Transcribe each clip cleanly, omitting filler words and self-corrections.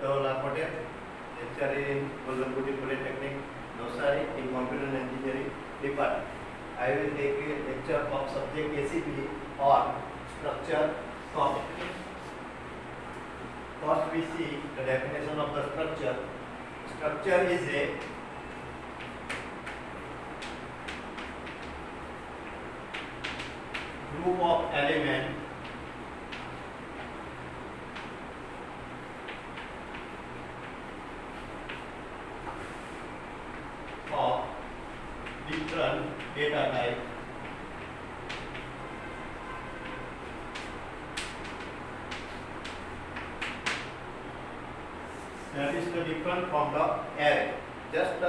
Jawahar Patel, lecturer in Gollanpudi Polytechnic, Navsari in Computer and Engineering Department. I will take a lecture of subject ACP or structure topic. First we see the definition of the structure. Structure is a group of elements of different data type that is the different from the array. Just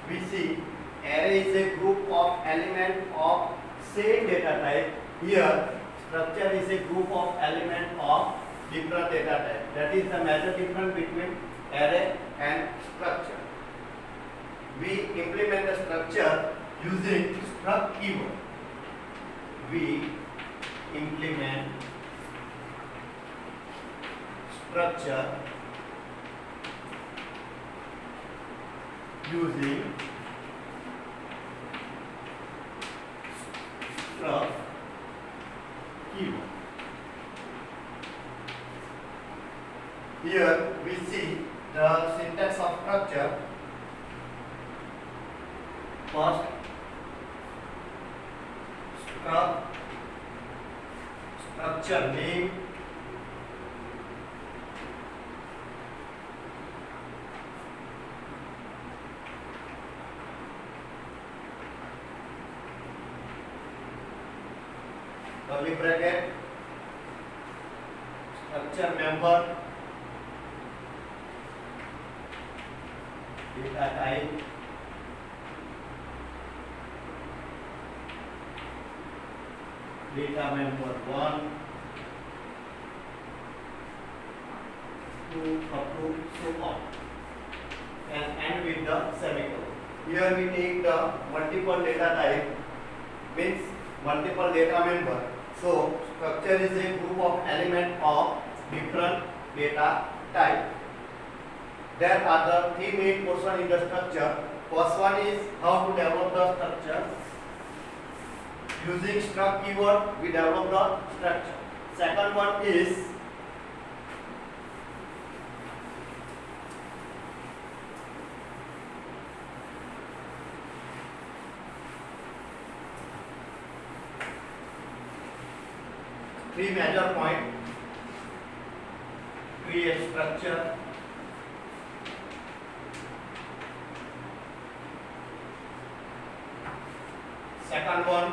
we see array is a group of element of same data type. Here structure is a group of element of different data type. That is the major difference between array and structure. We implement the structure using struct keyword. We implement structure using struct keyword. Here we see the syntax of structure. First, structure name, curly bracket, structure member, data type, data member 1, 2 up to so on, and end with the semicolon. Here we take the multiple data type, means multiple data member. So structure is a group of element of different data type. There are the three main portions in the structure. First one is how to develop the structure. Using struct keyword, we develop the structure. Second one is three major points. Create structure, second one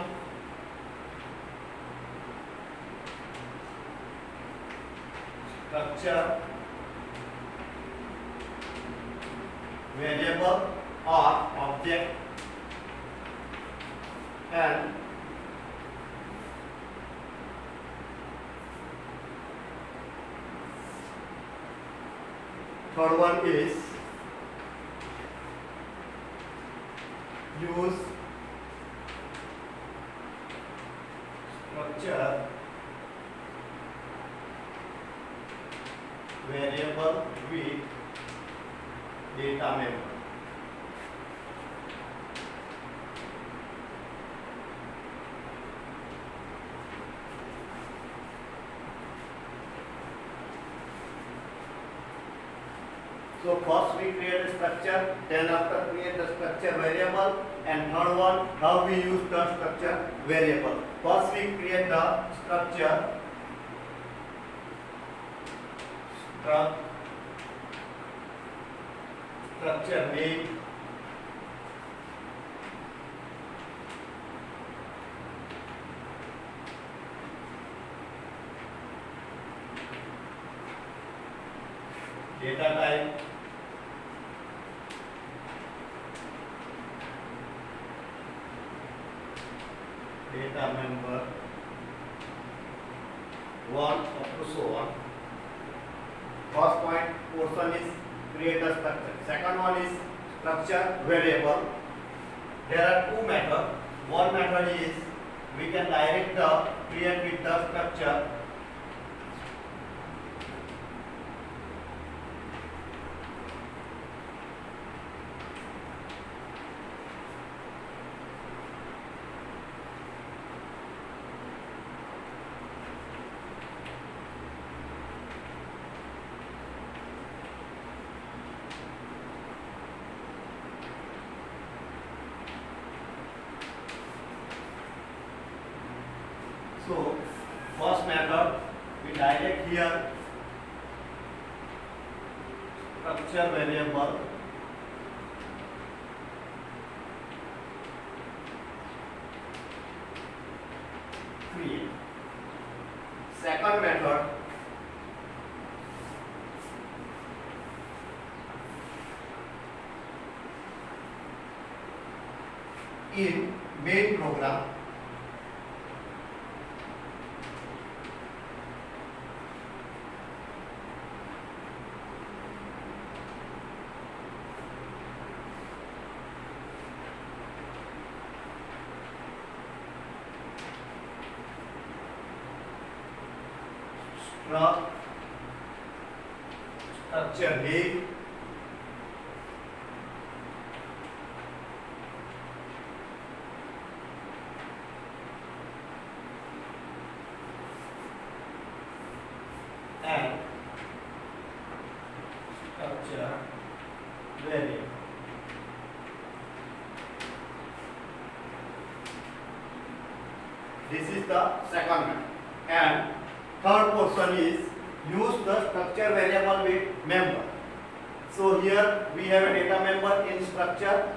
structure variable or object, and third one is use structure variable with data member. So first we create a structure, then after create the structure variable, and third one how we use the structure variable. First we create the structure structure name, data type, data member 1 up to so on. First point portion is create a structure. Second one is structure variable. There are two methods. One method is we can direct the create with the structure first method, we direct here structure variable create. Second method, in main program structure name and structure variable. This is the second method. And third portion is use the structure variable with member. So here we have a data member in structure.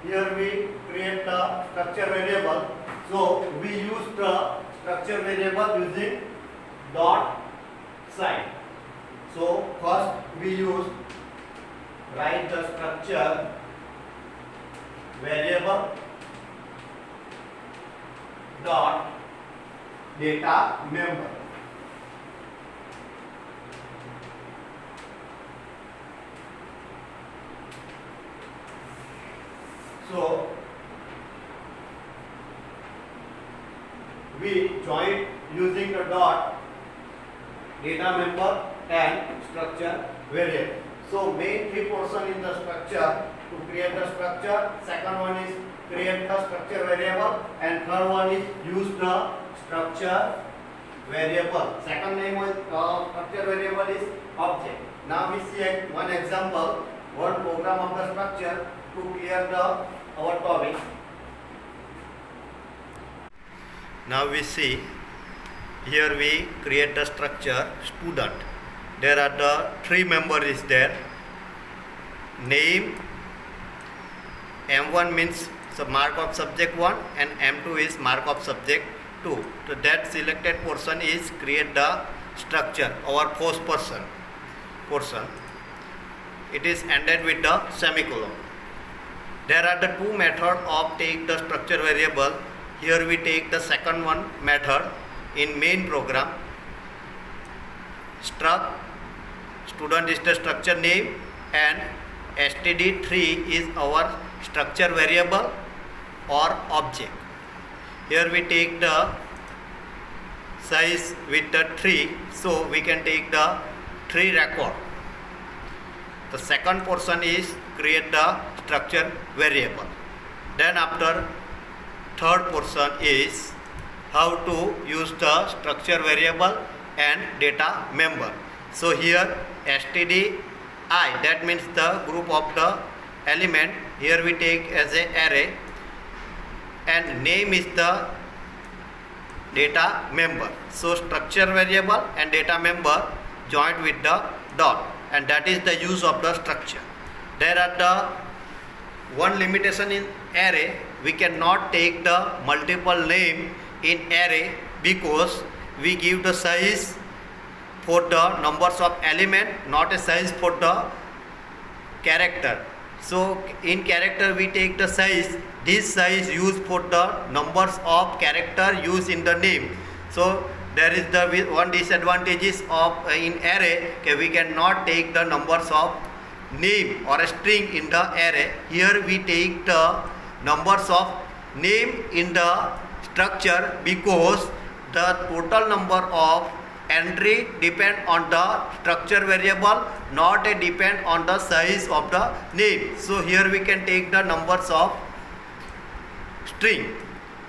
Here we create the structure variable. So we use the structure variable using dot sign. So first we use write the structure variable dot data member. So we join using the dot data member and structure variable. So main three portion in the structure to create the structure. Second one is create the structure variable, and third one is use the structure variable. Second name of structure variable is object. Now we see one example, one program of the structure to clear our topic. Now we see here we create the structure student. There are the three members there. Name, M1 means the mark of subject 1 and M2 is mark of subject 2. So that selected portion is create the structure, our first portion. It is ended with the semicolon. There are the two methods of take the structure variable. Here we take the second one method in main program. Struct student is the structure name and std3 is our structure variable or object. Here we take the size with the 3, so we can take the 3 record. The second portion is create the structure variable. Then after third portion is how to use the structure variable and data member. So here stdi, that means the group of the element, here we take as a array, and name is the data member. So structure variable and data member joined with the dot, and that is the use of the structure. There are the one limitation in array, we cannot take the multiple name in array because we give the size for the numbers of element, not a size for the character. So in character we take the size, this size used for the numbers of character used in the name. So there is the one disadvantages of in array, we cannot take the numbers of name or a string in the array. Here we take the numbers of name in the structure because the total number of entry depend on the structure variable, not a depend on the size of the name. So here we can take the numbers of string.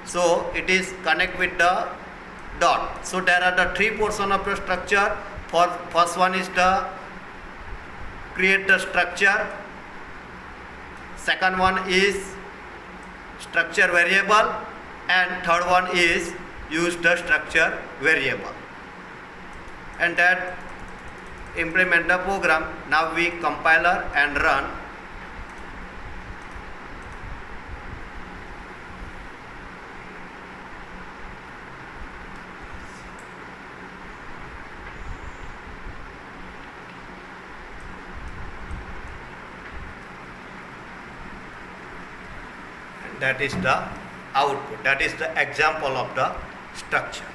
So it is connect with the dot. So there are the three portion of the structure. For first one is the create the structure. Second one is structure variable, and third one is use the structure variable. and that implement the program. Now we compiler and run. That is the output. That is the example of the structure.